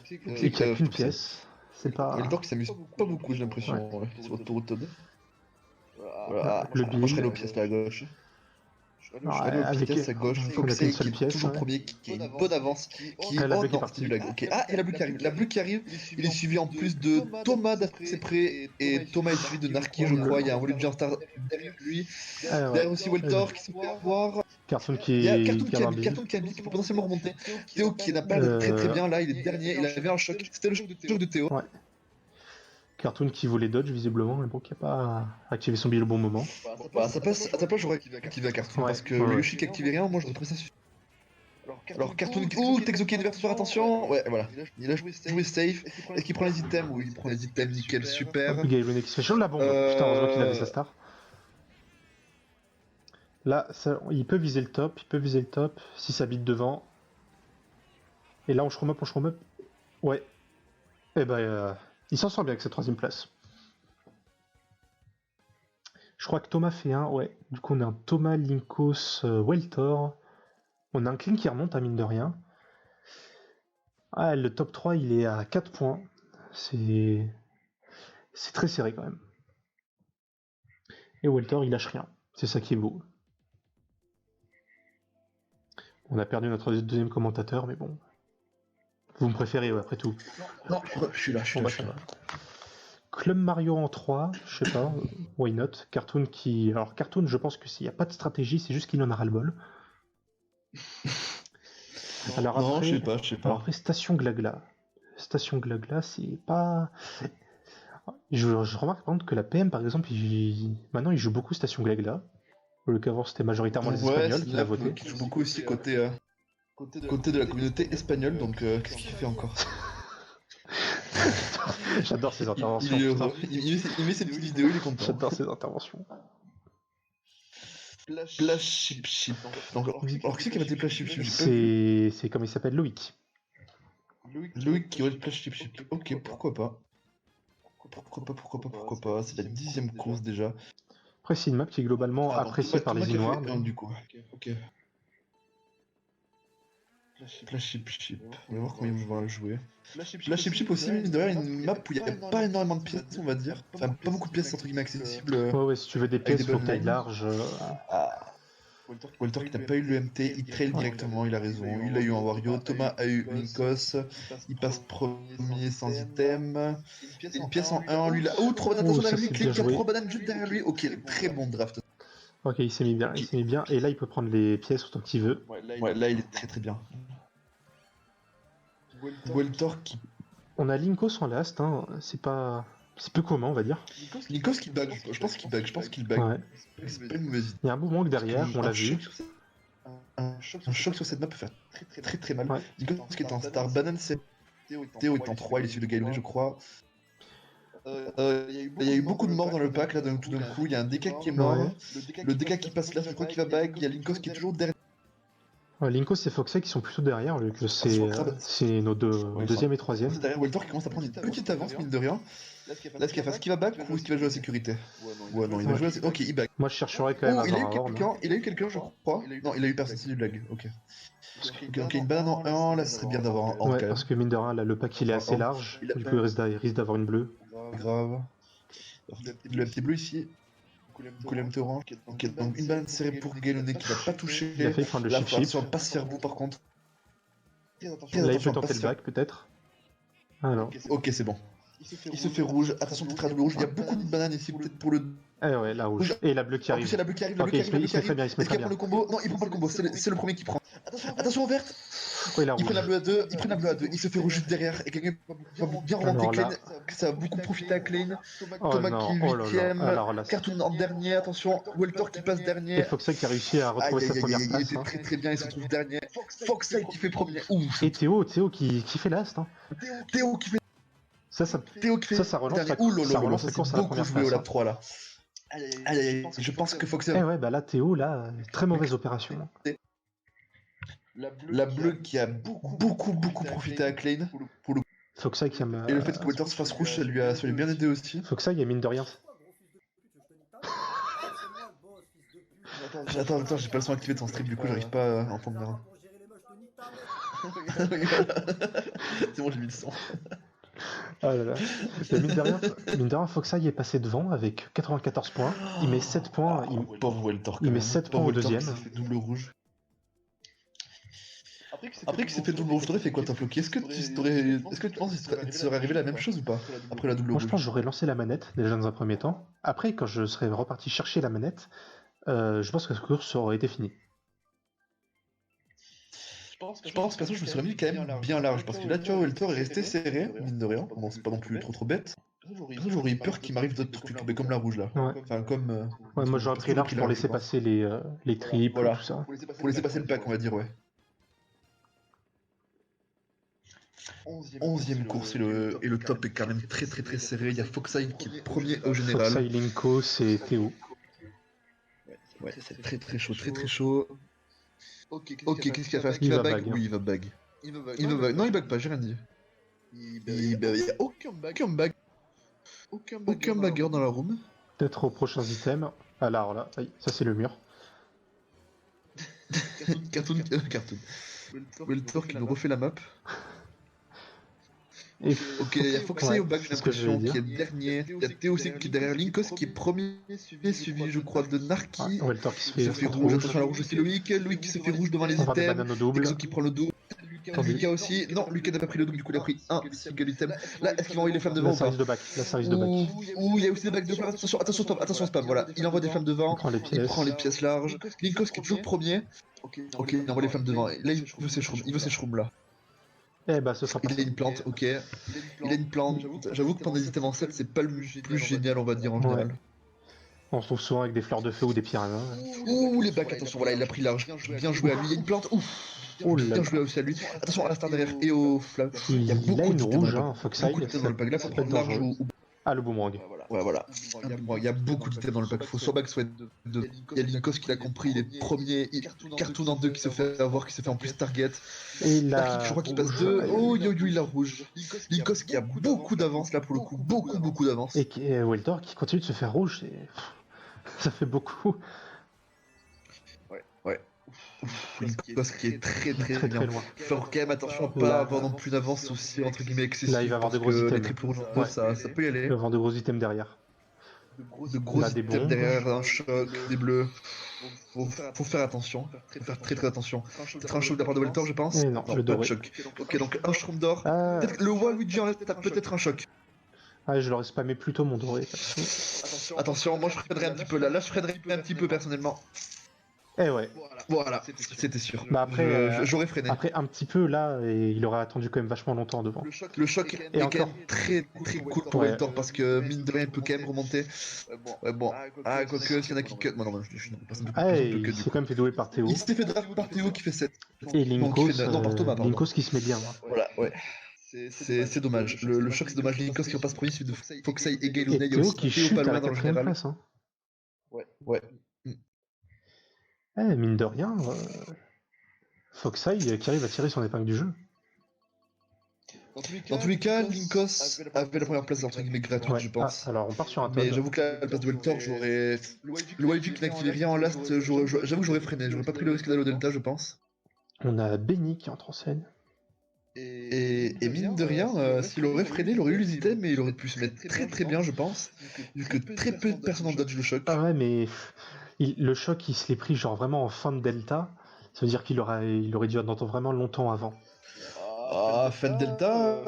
Et qui a qu'une pièce. C'est pas. Weltor qui s'amuse pas beaucoup, j'ai l'impression, sur autour de Todd. Voilà, le moi je serais aux pièces là à gauche. Je serais aux pièces à gauche. Foxey qui est toujours premier, qui a une bonne avance. Qui est parti du lag. Ok, ah, et la bleue qui arrive. La bleue qui arrive, il est suivi en plus de Thomas d'assez près. Et Thomas est suivi de Narki, je crois. Il y a un volume de Star derrière lui. Derrière aussi Weltor qui se fait avoir. Cartoon Il y a qui garde un Cartoon qui peut potentiellement remonter. Théo qui n'a pas l'air très bien là, il est dernier, il avait un choc. C'était le choc de Théo. Ouais. Cartoon qui voulait dodge visiblement, mais bon, qui a pas activé son bill au bon moment. Bah, à sa place, j'aurais activé Cartoon parce que le Yoshi qui a activé rien, moi j'aurais trouvé ça suffisant. Alors Cartoon. Ouh, Texo qui est ouverture, attention. Ouais, voilà. Il a joué safe. Est-ce qu'il prend les items? Oui, il prend les items, nickel, super. Gaël qui se fait chaud de la bombe. Putain, heureusement qu'il avait sa star. Là, ça, il peut viser le top, si ça bite devant. Et là, on shroom up. Ouais. Et ben, il s'en sort bien avec cette 3ème place. Je crois que Thomas fait un, ouais. Du coup, on a un Thomas, Linkos, Weltor. On a un clean qui remonte, à mine de rien. Ah, le top 3, il est à 4 points. C'est très serré quand même. Et Weltor, il lâche rien. C'est ça qui est beau. On a perdu notre deuxième commentateur, mais bon. Vous me préférez, ouais, après tout. Non, je suis là. Club Mario en 3, je sais pas, why not. Cartoon qui... Alors Cartoon, je pense que s'il n'y a pas de stratégie, c'est juste qu'il en a ras-le-bol. Alors après, non, je sais pas. Alors après, Station Glagla, c'est pas... Je remarque par contre que la PM, par exemple, maintenant il joue beaucoup Station Glagla. Au lieu qu'avant c'était majoritairement les Espagnols qui la votaient. Qui joue beaucoup aussi côté de la communauté espagnole, donc qu'est-ce qu'il fait encore? J'adore ces interventions. Il met ses petites vidéos, il est content. J'adore ces interventions. Flash Chip. Donc, alors qui c'est qui va des Flash Chip? C'est comme il s'appelle, Loïc. Loïc qui va des Flash Chip. Ok, pourquoi pas. Pourquoi pas. C'est la 10ème course déjà. Après, c'est une map qui est globalement appréciée par les Inuits. Du coup. Ok. Flash Chip. On va voir comment ils vont la jouer. Flash Chip aussi, mine de rien, une map où il n'y a pas énormément de pièces, on va dire. Enfin, pas beaucoup de pièces entre guillemets accessibles. Ouais, si tu veux des pièces, faut taille large. Walter qui n'a pas eu le MT, il trail directement, il a raison. Il a eu un Wario, Thomas a eu Linkos, il passe premier sans item. Une pièce en 1, lui là. Oh, 3 bananes, attention derrière lui, Click, il y a 3 bananes juste derrière lui. Ok, très bon draft. Ok, il s'est mis bien, et là il peut prendre les pièces autant qu'il veut. Ouais, là il est très bien. Walter qui... On a Linkos en last, hein. C'est peu commun, on va dire. Linkos qui bug, je pense qu'il bug. Ouais. C'est pas une mauvaise idée. Il y a un beau manque derrière, on l'a vu. Un choc sur cette map peut faire très mal. Ouais. Linkos qui est en star, Banane c'est... Théo est en 3, il est issu de Gailway je crois. Il y a eu beaucoup de morts dans le pack là, tout d'un coup, il y a un DK qui est mort. Ouais. Le DK qui passe là, je crois qu'il va bug, il y a Linkos qui est toujours derrière. Linkos et Foxy qui sont plutôt derrière, vu que c'est nos deuxième et troisième. C'est derrière Walter qui commence à prendre une petite avance, mine de rien. Là, ce qu'il va faire, qui va back ou est-ce qu'il va jouer à la sécurité? Ouais, non, il va jouer à la sécurité. Ok, il back. Moi, je chercherais quand même à avoir un horn. Il a eu quelqu'un, je crois. Non, il a eu personne, c'est du lag. Ok. Ok, une banane en 1, là, ce serait bien d'avoir un horn. Ouais, parce que mine de rien, là, le pack il est assez large. Du coup, il risque d'avoir une bleue. Grave. Le MT bleu ici. Du coup, le MT orange. Ok, donc une banane serrée pour Gailonnet qui va pas toucher. Il a failli prendre le chip. Attention, pas se faire bout par contre. Là, il peut tenter le back peut-être. Alors. Ok, c'est bon. Il se fait rouge. Attention, peut-être à double rouge. Il y a beaucoup de bananes ici, peut-être pour le. Eh ouais, la rouge. Et la bleue qui arrive. En plus, il y a la bleue qui arrive. Ok, il se met très bien. Est-ce qu'il prend le combo? Non, il prend pas le combo. C'est le premier qui prend. Attention, verte. Oui, il prend la bleue à 2. Il se fait rouge juste derrière. Et quelqu'un va bien remonter Klein. Ça va beaucoup profiter à Klein. Thomas qui est 8ème. Cartoon en dernier. Attention, Walter qui passe dernier. Et Foxy qui a réussi à retrouver sa première place. Il était très bien. Il se retrouve dernier. Foxy qui fait premier. Et Théo qui fait last. Théo qui fait. Ça relance la course à la première place. Au lap 3 là. Je pense que Foxy. Eh ouais, bah là, Théo, là, très mauvaise opération. La bleue qui a beaucoup profité à Klein. Foxy qui a... Et le fait que Walter se fasse rouge, ça lui a bien aidé aussi. Foxy, il a mine de rien. Attends, j'ai pas le son activé de son stream, du coup j'arrive pas à entendre rien. C'est bon, j'ai mis le son. Ah là là. Mine de rien, Foxy est passé devant avec 94 points. Il met 7 points. Pauvre Walter. Il met 7 points au deuxième. Ça fait double rouge. Après qu'il s'est fait double rouge, t'aurais fait quoi, t'as bloqué? Est-ce que tu penses qu'il serait arrivé la même chose ou pas après la double rouge? Moi je pense que j'aurais lancé la manette déjà dans un premier temps. Après, quand je serais reparti chercher la manette, je pense que la course aurait été finie. Je pense, perso, je me serais mis quand même bien large, parce que là, tu vois, Welter est resté serré, mine de rien. Bon, c'est pas non plus trop bête. J'aurais eu peur qu'il m'arrive d'autres trucs, mais comme la rouge là. Ouais. Enfin, comme. Ouais, moi j'aurais pris large pour laisser passer les triples, Voilà. tout ça. Pour laisser passer le pack, on va dire, ouais. 11ème course et le top est quand même très serré. Il y a Foxine qui est le premier au général. Foxeye, Linkos et Théo. Ouais, c'est très chaud, très chaud. Ok, qu'est-ce qu'il va faire? Est-ce qu'il Il va va bag? bag, hein. Oui, il va bag. Non, il bug pas, j'ai rien dit. Il y a aucun bag. Aucun bagger dans la room. Peut-être aux prochains items. Ah là, alors là, ça c'est le mur. Cartoon. Welter qui nous refait la map. Et Ok, il y a Foxy au bac, j'ai c'est ce que l'impression, j'allais qui est dire. dernier. Il y a Théo aussi qui est derrière Linkos, qui est premier, suivi, je crois, de Narki. Welter qui se Qui se fait fait rouge, rouge. attention à la rouge aussi, Loïc qui se fait rouge devant les On va des items. bananes au double. Texo qui prend le double. Attendez. Lucas aussi. Non, Lucas n'a pas pris le double, du coup il a pris un single item. Là, est-ce qu'ils vont envoyer les flammes devant Là ou ça pas? risque de back. Là ça risque de back. Ouh, il y a aussi des bacs de flammes. Attention spam, voilà. Il envoie des flammes devant. Il prend les pièces larges. Linkos qui est toujours premier. Ok, il envoie les flammes devant. Là, il veut ses shrooms là. Eh bah ce sera pas Il a une plante, ok. Il a une plante. J'avoue que prendre des items en 7, c'est pas le plus génial, on va dire, en général. On se trouve souvent avec des fleurs de feu ou des piranhas. Ouh, les bacs, attention, voilà, il a pris large. Bien joué à lui. Il y a une plante. Ouf. Oh là Bien joué aussi à lui. Attention à la star derrière et au flamme. Il y a a beaucoup une d'items rouge, dans le hein, pack. Foxeye. Beaucoup d'items dans le pack. Là, faut prendre large ou. Ah, le boomerang. Ouais, voilà. Il y a beaucoup d'items dans le pack. Faut soit back, soit deux. Il y a Linkos qui l'a compris, il est premier. Cartoon en 2 qui se fait avoir, qui se fait en plus target. Et là, Narki, je crois qu'il passe 2. Oh, il a rouge. Linkos qui a beaucoup d'avance là pour le coup. Beaucoup d'avance. Et Welter qui continue de se faire rouge. Ça fait beaucoup. Ouais. Linkos qui est très bien. loin. Faut quand même attention à pas avoir non plus d'avance aussi, entre guillemets, excessif. Là, il va avoir parce de gros que items. les triples rouges en 2, ça peut y aller. Il va avoir de gros items derrière. De gros Là, des items bombes. derrière, un choc, des bleus. Faut faire attention. Faut faire très attention. Peut-être un choc de la part de Welter, je pense. Eh non, le pas de doré. choc. Ok, donc un shroom d'or. Ah, Peut-être le Waluigi en reste, t'as peut-être un choc. ah, je l'aurais spammé plutôt mon doré. Attention, moi je frainerais un petit peu là. Là, je frainerais un petit peu personnellement. Eh ouais. Voilà, c'était sûr. Bah après, j'aurais freiné. Après, un petit peu là, et il aurait attendu quand même vachement longtemps devant. Le choc est quand même très cool pour Welter parce que mine de rien, il peut quand même remonter. Ouais, bon. Ah, quoique, s'il y en a qui cut. Non, je suis une personne de Ah, plus il que s'est du quand même fait douer par Théo. Il s'était fait draft par Théo qui fait 7. Et Linkos, Non, par Thomas, pardon. Linkos qui se met bien. Hein. Voilà, ouais. C'est dommage. Le choc, c'est dommage. Linkos qui repasse premier, suivi de Foxeye et Gailune. Et Théo qui chute à la 4ème place. Hein. Ouais. Eh, mine de rien, Foxeye qui arrive à tirer son épingle du jeu. Dans tous les cas, Linkos avait la première place entre guillemets gratuite, je pense. Ah, alors on part sur un top. Mais j'avoue que la place de Welter, j'aurais. Le Waluigi qui n'activait rien en last, j'avoue que j'aurais freiné. J'aurais pas pris le risque d'aller au Delta, je pense. On a Benny qui entre en scène. Et mine de rien, s'il aurait freiné, il aurait eu les items, mais il aurait pu se mettre très bien, je pense. Vu que très peu de personnes ont dodge le choc. Ah ouais, mais le choc, il se l'est pris genre vraiment en fin de Delta. Ça veut dire qu'il aurait dû attendre vraiment longtemps avant. Ah, fin de Delta,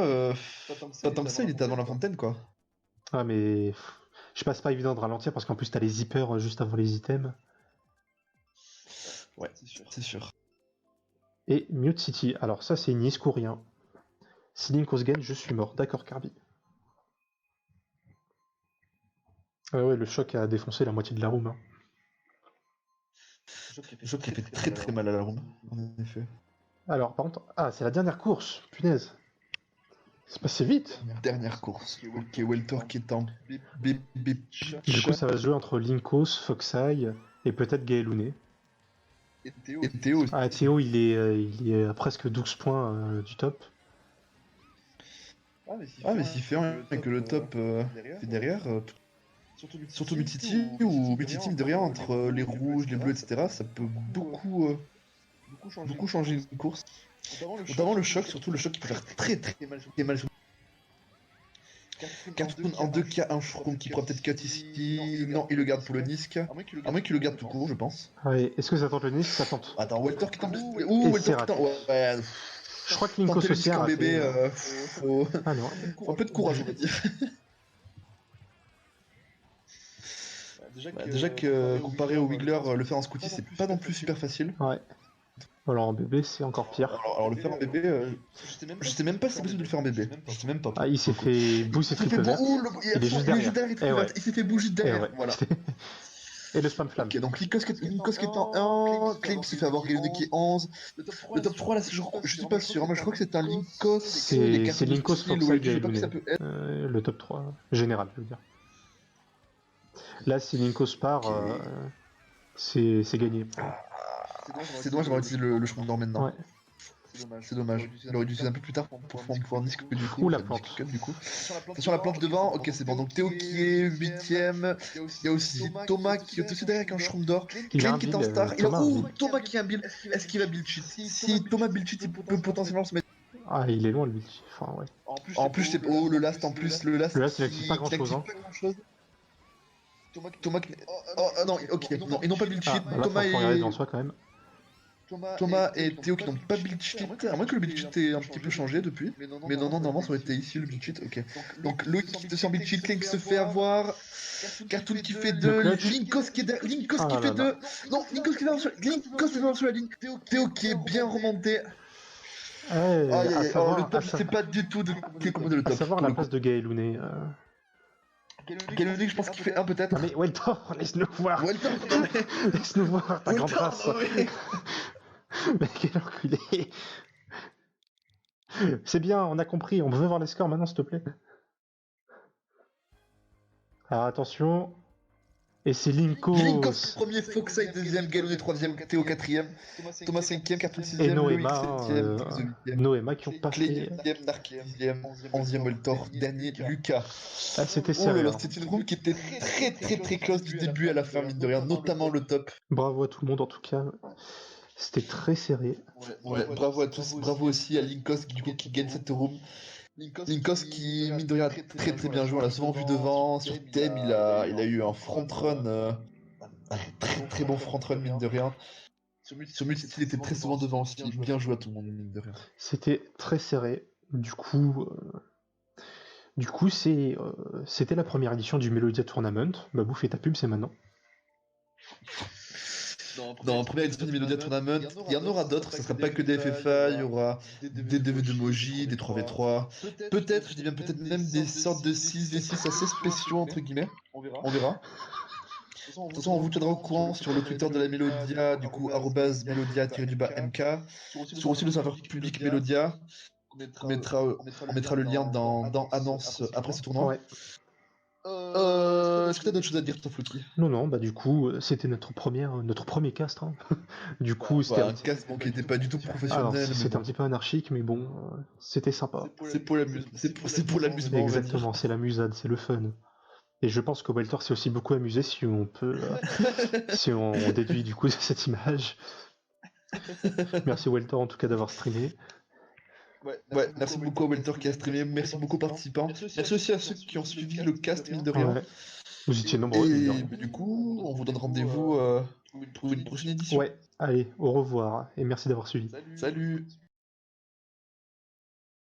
pas tant que ça, il était avant la fontaine, quoi. Ah, mais je passe pas évident de ralentir parce qu'en plus t'as les zippers juste avant les items. Ouais, c'est sûr. Et Mute City, alors ça c'est Nice ou rien. Si Linkos gagne, je suis mort. D'accord, Kirby. Ah ouais, le choc a défoncé la moitié de la room. Hein. Le choc qui a fait très mal à la room, en effet. Alors, par contre, c'est la dernière course, punaise. C'est passé vite. Dernière course. Ok, Welter qui est en bip. Du coup, ça va se jouer entre Linkos, Foxeye et peut-être Gaelune. Et Théo. Ah, Théo, il est à presque 12 points du top. Mais s'il fait un et que le top est derrière, surtout Mutiti ou Mutiti, mine de rien, entre les rouges, les bleus, etc., ça peut beaucoup changer une course. Notamment le choc, surtout le choc qui peut faire très mal. Cartoon en 2 cas, un shroom qui pourra peut-être cut ici. Non, il le garde pour le Nisk. À moins qu'il le garde tout court, je pense. Ouais, est-ce que ça tente le Nisk? Ça tente. Attends, Welter qui tente. Welter qui tente. Ouais. Je crois que Linkos aussi a raté. Bébé, faut un peu de courage, on va dire. Déjà que comparé au Wiggler, le faire en Scouty, c'est pas non plus super facile. Ouais. Alors en bébé, c'est encore pire. Alors le faire en bébé, je sais même pas si c'est possible de le faire en bébé. Je sais même pas. Ah, il s'est fait booster triple vert. Il est juste derrière. Il s'est fait bouger derrière. Ouais. Voilà. Et le spam flamme. Ok, donc Linkos qui est en 1, Claim qui s'est fait avoir Gailune qui est 11. Le top 3 là, je suis pas sûr, moi je crois que c'est un Linkos. C'est Linkos, Foxide et je sais pas qui ça Lune. peut être. Le top 3 général, je veux dire. Là, si Linkos part, c'est gagné. C'est dommage d'avoir utilisé le chemin d'or maintenant. Ouais. C'est dommage. Il aurait dû utiliser un peu plus tard pour pouvoir discuter du coup. Ou la plante. Du coup. Sur la plante devant, ok c'est bon. Donc Théo qui est 8ème. Il y a aussi Thomas qui est aussi derrière avec un shroom d'or. Claim qui est en star. Thomas qui a un build. Est-ce qu'il va build cheat? Si Thomas build cheat, il peut potentiellement se mettre. Ah, il est loin lui. Enfin, ouais. En plus, c'est le last en plus. Le last, il active pas grand chose. Hein. Thomas qui. Oh non, ok. Non, ils n'ont pas build cheat. Thomas est devant soi quand même. Thomas et Théo qui n'ont pas build cheat, à moins que le build cheat ait un petit peu changé depuis. Mais non, normalement ça aurait été ici le build cheat, ok. Donc Loïc qui était sur build cheat, Claim qui se fait avoir, Cartoon qui fait 2, Linkos qui est derrière, Linkos qui fait 2, non, Linkos qui est devant sur la ligne, Théo qui est bien remonté. Le top, c'est pas du tout de qui est commandé le top. À savoir la place de Gaelune. Gaelune, je pense qu'il fait 1 peut-être. Mais Weltor, laisse-nous voir. Laisse-nous voir ta grande race. Mais quel enculé. C'est bien, on a compris, on veut voir les scores maintenant s'il te plaît. Alors attention. Et c'est Linkos. Linkos premier, Foxide deuxième, Gaelune troisième, Théo quatrième, Thomas cinquième, Cartoon sixième, et Noema, Noema qui ont pas fait. Clé, Narc sixième, 11e Weltor, dernier Lucas. Ah, c'était serré. C'était une room qui était très close du début à la fin, mine de rien, notamment le top. Bravo à tout le monde en tout cas. C'était très serré. Ouais, bravo à tous, bravo aussi à Linkos qui gagne cette room. Linkos qui, mine de rien, très bien joué, on l'a souvent vu devant, sur thème il a eu un front run, très bon front run, mine de rien. Sur multi, il était très souvent devant aussi, bien joué à tout le monde, mine de rien. C'était très serré, du coup c'était la première édition du Melodia Tournament. Babou, fais ta pub, c'est maintenant. Dans la première édition du Melodia Tournament, il y en aura d'autres, ça sera pas que des FFA, il y aura des 2v de Moji, des 3v3, peut-être, je dis bien peut-être même des sortes de 6v6 assez spéciaux entre guillemets, on verra. De toute façon, on vous tiendra au courant sur le Twitter de la Melodia, du coup, @melodia_mk, sur aussi le serveur public Melodia. On mettra le lien dans annonce après ce tournoi. Ouais. Est-ce que t'as d'autres choses à dire, toi, Floki? Non, bah du coup, c'était notre premier cast. Hein. Du coup, c'était un cast qui n'était pas du tout professionnel. C'était un petit peu anarchique, mais bon, c'était sympa. C'est pour l'amusement. Exactement, c'est l'amusade, c'est le fun. Et je pense que Weltor s'est aussi beaucoup amusé si on peut, si on déduit du coup de cette image. Merci Weltor en tout cas d'avoir streamé. Ouais, merci beaucoup à Weltor qui a streamé, merci beaucoup aux participants. Merci aussi à ceux qui ont suivi le cast, mine de rien. Ouais. Vous étiez nombreux. Et du coup, on vous donne rendez-vous pour une prochaine édition. Ouais, allez, au revoir et merci d'avoir suivi. Salut.